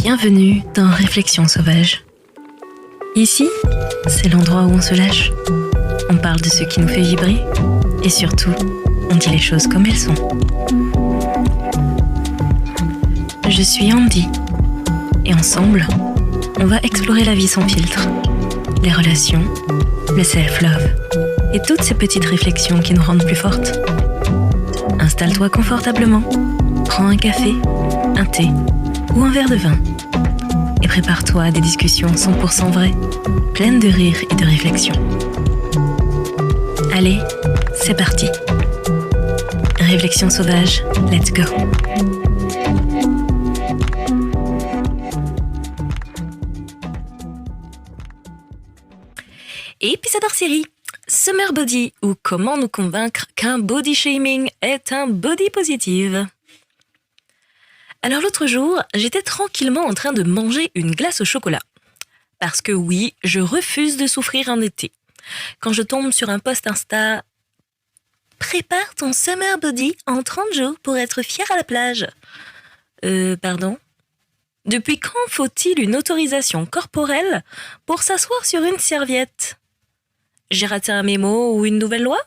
Bienvenue dans Réflexions sauvages. Ici, c'est l'endroit où on se lâche. On parle de ce qui nous fait vibrer et surtout, on dit les choses comme elles sont. Je suis Andy et ensemble, on va explorer la vie sans filtre, les relations, le self-love et toutes ces petites réflexions qui nous rendent plus fortes. Installe-toi confortablement, prends un café, un thé ou un verre de vin et prépare-toi à des discussions 100% vraies, pleines de rire et de réflexion. Allez, c'est parti. Réflexions sauvages, let's go. Épisode hors série, Summer Body ou comment nous convaincre qu'un body shaming est un body positive. Alors l'autre jour, j'étais tranquillement en train de manger une glace au chocolat. Parce que oui, je refuse de souffrir en été. Quand je tombe sur un post Insta « Prépare ton summer body en 30 jours pour être fier à la plage ». Pardon ? Depuis quand faut-il une autorisation corporelle pour s'asseoir sur une serviette ? J'ai raté un mémo ou une nouvelle loi ?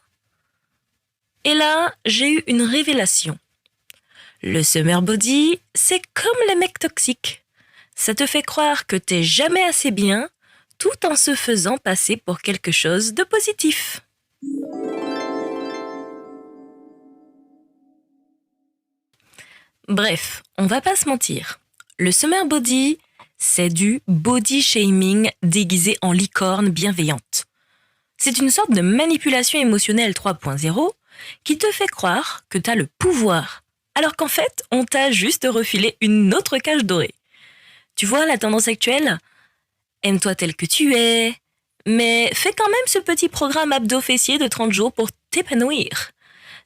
Et là, j'ai eu une révélation. Le summer body, c'est comme les mecs toxiques. Ça te fait croire que t'es jamais assez bien, tout en se faisant passer pour quelque chose de positif. Bref, on va pas se mentir. Le summer body, c'est du body shaming déguisé en licorne bienveillante. C'est une sorte de manipulation émotionnelle 3.0 qui te fait croire que t'as le pouvoir, alors qu'en fait, on t'a juste refilé une autre cage dorée. Tu vois la tendance actuelle ? Aime-toi tel que tu es, mais fais quand même ce petit programme abdo-fessier de 30 jours pour t'épanouir.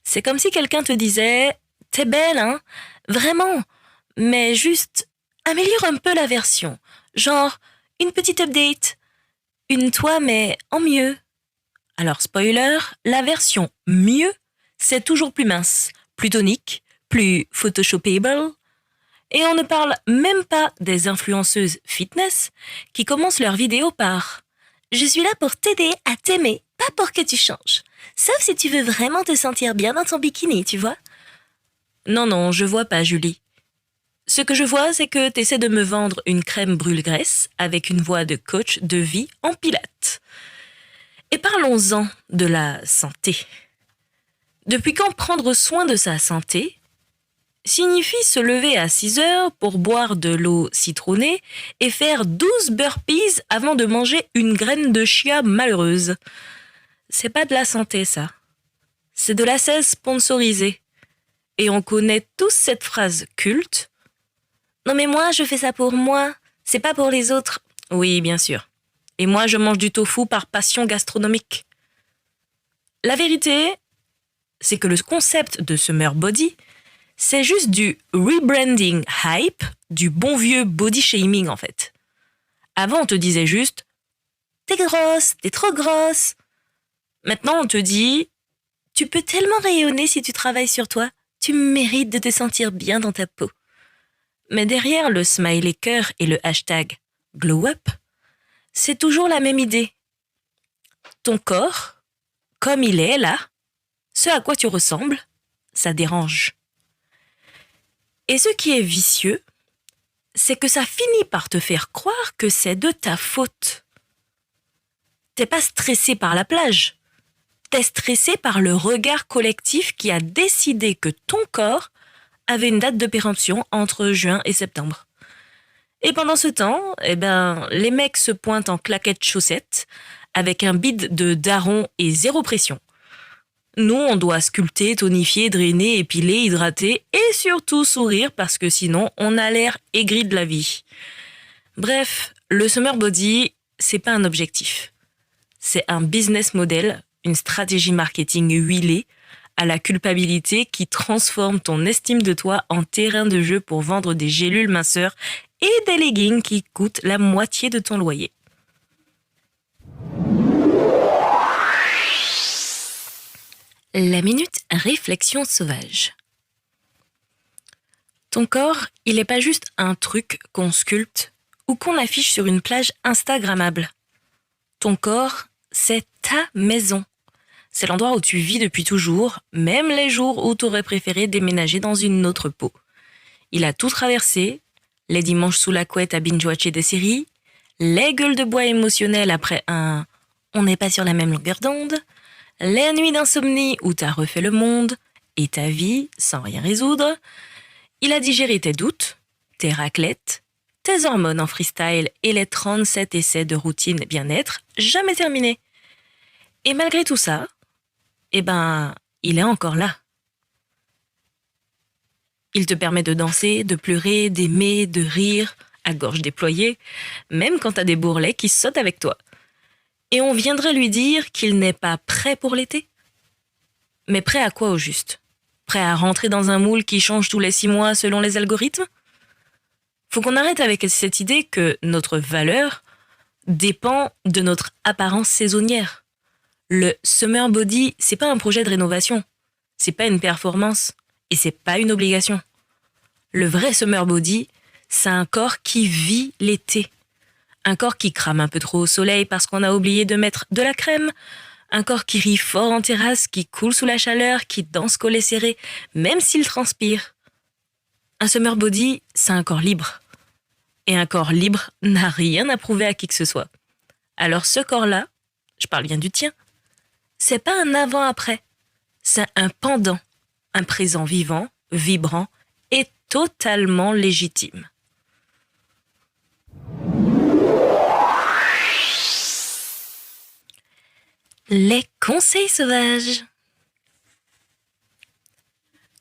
C'est comme si quelqu'un te disait « T'es belle, hein ? Vraiment, mais juste améliore un peu la version. Genre, une petite update. Une toi, mais en mieux. » Alors, spoiler, la version « mieux », c'est toujours plus mince, plus tonique, plus photoshopable. Et on ne parle même pas des influenceuses fitness qui commencent leurs vidéos par « Je suis là pour t'aider à t'aimer, pas pour que tu changes. Sauf si tu veux vraiment te sentir bien dans ton bikini, tu vois ?» Non, je vois pas, Julie. Ce que je vois, c'est que t'essaies de me vendre une crème brûle-graisse avec une voix de coach de vie en pilates. Et parlons-en de la santé. Depuis quand prendre soin de sa santé signifie se lever à 6 heures pour boire de l'eau citronnée et faire 12 burpees avant de manger une graine de chia malheureuse. C'est pas de la santé, ça. C'est de la 16 sponsorisée. Et on connaît tous cette phrase culte. « Non mais moi, je fais ça pour moi, c'est pas pour les autres. » Oui, bien sûr. Et moi, je mange du tofu par passion gastronomique. La vérité, c'est que le concept de summer body, c'est juste du rebranding hype, du bon vieux body shaming en fait. Avant, on te disait juste « T'es grosse, t'es trop grosse ». Maintenant, on te dit « Tu peux tellement rayonner si tu travailles sur toi, tu mérites de te sentir bien dans ta peau ». Mais derrière le smiley cœur et le hashtag « glow up », c'est toujours la même idée. Ton corps, comme il est là, ce à quoi tu ressembles, ça dérange. Et ce qui est vicieux, c'est que ça finit par te faire croire que c'est de ta faute. T'es pas stressé par la plage. T'es stressé par le regard collectif qui a décidé que ton corps avait une date de péremption entre juin et septembre. Et pendant ce temps, les mecs se pointent en claquettes chaussettes avec un bide de daron et zéro pression. Nous, on doit sculpter, tonifier, drainer, épiler, hydrater et surtout sourire parce que sinon, on a l'air aigri de la vie. Bref, le summer body, c'est pas un objectif. C'est un business model, une stratégie marketing huilée à la culpabilité qui transforme ton estime de toi en terrain de jeu pour vendre des gélules minceurs et des leggings qui coûtent la moitié de ton loyer. La minute réflexion sauvage. Ton corps, il n'est pas juste un truc qu'on sculpte ou qu'on affiche sur une plage instagrammable. Ton corps, c'est ta maison. C'est l'endroit où tu vis depuis toujours, même les jours où tu aurais préféré déménager dans une autre peau. Il a tout traversé, les dimanches sous la couette à binge-watcher des séries, les gueules de bois émotionnelles après un « on n'est pas sur la même longueur d'onde », les nuits d'insomnie où t'as refait le monde et ta vie sans rien résoudre. Il a digéré tes doutes, tes raclettes, tes hormones en freestyle et les 37 essais de routine bien-être jamais terminés. Et malgré tout ça, il est encore là. Il te permet de danser, de pleurer, d'aimer, de rire, à gorge déployée, même quand t'as des bourrelets qui sautent avec toi. Et on viendrait lui dire qu'il n'est pas prêt pour l'été. Mais prêt à quoi au juste ? Prêt à rentrer dans un moule qui change tous les 6 mois selon les algorithmes ? Faut qu'on arrête avec cette idée que notre valeur dépend de notre apparence saisonnière. Le summer body, c'est pas un projet de rénovation, c'est pas une performance et c'est pas une obligation. Le vrai summer body, c'est un corps qui vit l'été. Un corps qui crame un peu trop au soleil parce qu'on a oublié de mettre de la crème. Un corps qui rit fort en terrasse, qui coule sous la chaleur, qui danse collé serré, même s'il transpire. Un summer body, c'est un corps libre. Et un corps libre n'a rien à prouver à qui que ce soit. Alors ce corps-là, je parle bien du tien, c'est pas un avant-après, c'est un pendant, un présent vivant, vibrant et totalement légitime. Les conseils sauvages.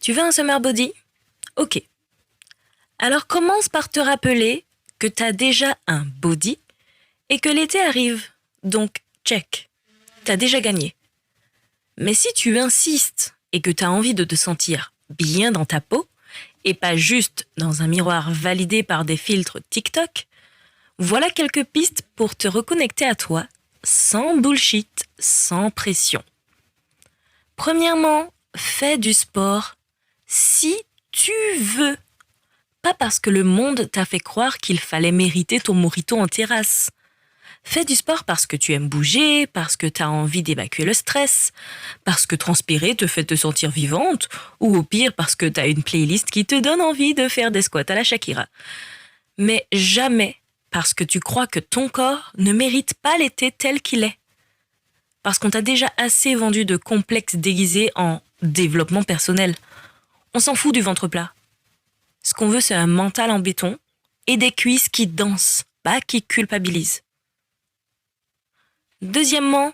Tu veux un summer body ? Ok. Alors commence par te rappeler que t'as déjà un body et que l'été arrive. Donc, check. T'as déjà gagné. Mais si tu insistes et que t'as envie de te sentir bien dans ta peau et pas juste dans un miroir validé par des filtres TikTok, voilà quelques pistes pour te reconnecter à toi sans bullshit, sans pression. Premièrement, fais du sport si tu veux. Pas parce que le monde t'a fait croire qu'il fallait mériter ton mojito en terrasse. Fais du sport parce que tu aimes bouger, parce que t'as envie d'évacuer le stress, parce que transpirer te fait te sentir vivante, ou au pire parce que t'as une playlist qui te donne envie de faire des squats à la Shakira. Mais jamais parce que tu crois que ton corps ne mérite pas l'été tel qu'il est. Parce qu'on t'a déjà assez vendu de complexes déguisés en développement personnel. On s'en fout du ventre plat. Ce qu'on veut, c'est un mental en béton et des cuisses qui dansent, pas qui culpabilisent. Deuxièmement,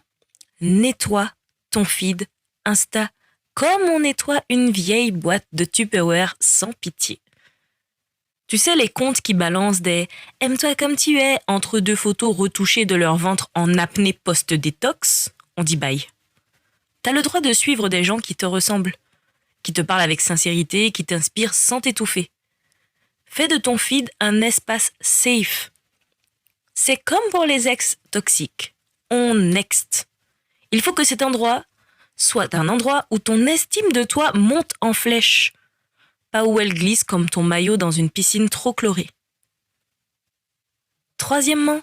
nettoie ton feed Insta comme on nettoie une vieille boîte de Tupperware sans pitié. Tu sais, les comptes qui balancent des « aime-toi comme tu es » entre 2 photos retouchées de leur ventre en apnée post-détox, on dit bye. T'as le droit de suivre des gens qui te ressemblent, qui te parlent avec sincérité, qui t'inspirent sans t'étouffer. Fais de ton feed un espace safe. C'est comme pour les ex toxiques. On next. Il faut que cet endroit soit un endroit où ton estime de toi monte en flèche, pas où elle glisse comme ton maillot dans une piscine trop chlorée. Troisièmement,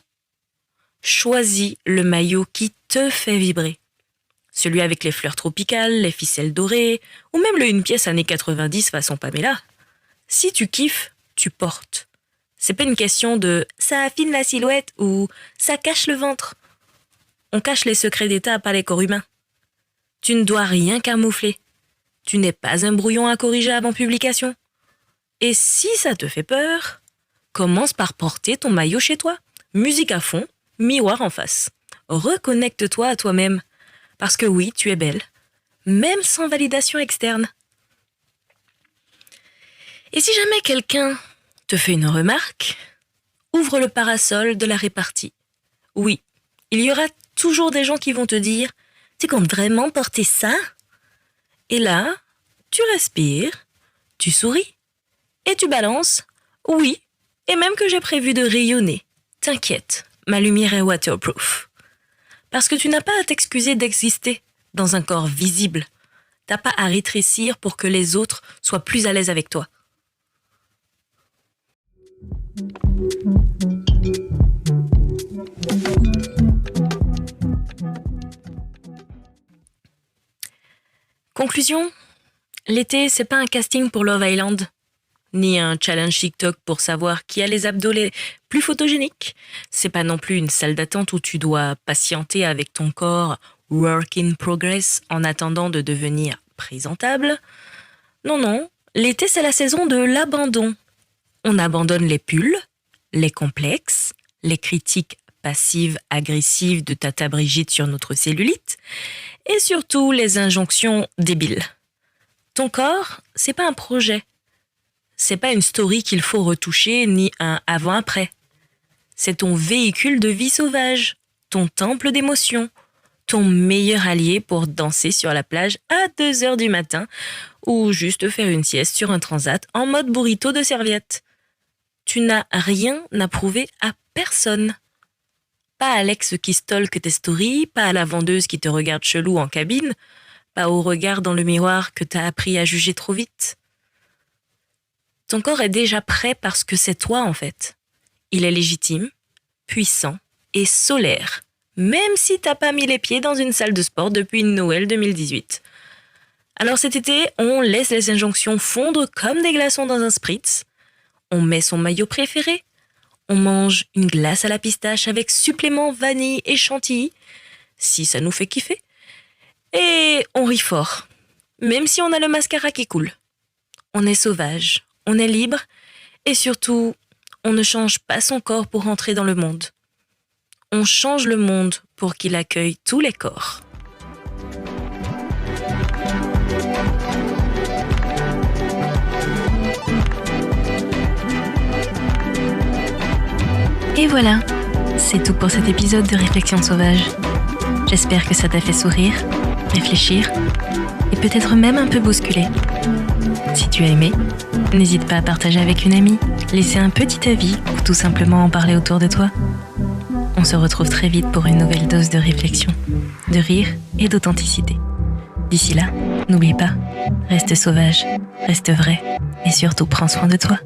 choisis le maillot qui te fait vibrer. Celui avec les fleurs tropicales, les ficelles dorées, ou même le une pièce années 90 façon Pamela. Si tu kiffes, tu portes. C'est pas une question de « ça affine la silhouette » ou « ça cache le ventre ». On cache les secrets d'État, pas les corps humains. Tu ne dois rien camoufler. Tu n'es pas un brouillon à corriger avant publication. Et si ça te fait peur, commence par porter ton maillot chez toi. Musique à fond, miroir en face. Reconnecte-toi à toi-même. Parce que oui, tu es belle, même sans validation externe. Et si jamais quelqu'un te fait une remarque, ouvre le parasol de la répartie. Oui, il y aura toujours des gens qui vont te dire « Tu comptes vraiment porter ça ?» Et là, tu respires, tu souris et tu balances « Oui, et même que j'ai prévu de rayonner. T'inquiète, ma lumière est waterproof. » Parce que tu n'as pas à t'excuser d'exister dans un corps visible. T'as pas à rétrécir pour que les autres soient plus à l'aise avec toi. Conclusion, l'été, c'est pas un casting pour Love Island, ni un challenge TikTok pour savoir qui a les abdos les plus photogéniques. C'est pas non plus une salle d'attente où tu dois patienter avec ton corps work in progress en attendant de devenir présentable. Non, l'été, c'est la saison de l'abandon. On abandonne les pulls, les complexes, les critiques passives-agressives de Tata Brigitte sur notre cellulite, et surtout les injonctions débiles. Ton corps, c'est pas un projet. C'est pas une story qu'il faut retoucher, ni un avant-après. C'est ton véhicule de vie sauvage, ton temple d'émotions, ton meilleur allié pour danser sur la plage à 2h du matin ou juste faire une sieste sur un transat en mode burrito de serviette. Tu n'as rien à prouver à personne. Pas à l'ex qui stalk tes stories, pas à la vendeuse qui te regarde chelou en cabine, pas au regard dans le miroir que t'as appris à juger trop vite. Ton corps est déjà prêt parce que c'est toi en fait. Il est légitime, puissant et solaire, même si t'as pas mis les pieds dans une salle de sport depuis Noël 2018. Alors cet été, on laisse les injonctions fondre comme des glaçons dans un spritz, on met son maillot préféré, on mange une glace à la pistache avec supplément vanille et chantilly, si ça nous fait kiffer. Et on rit fort, même si on a le mascara qui coule. On est sauvage, on est libre, et surtout, on ne change pas son corps pour entrer dans le monde. On change le monde pour qu'il accueille tous les corps. Et voilà, c'est tout pour cet épisode de Réflexion sauvage. J'espère que ça t'a fait sourire, réfléchir et peut-être même un peu bousculer. Si tu as aimé, n'hésite pas à partager avec une amie, laisser un petit avis ou tout simplement en parler autour de toi. On se retrouve très vite pour une nouvelle dose de réflexion, de rire et d'authenticité. D'ici là, n'oublie pas, reste sauvage, reste vrai et surtout prends soin de toi.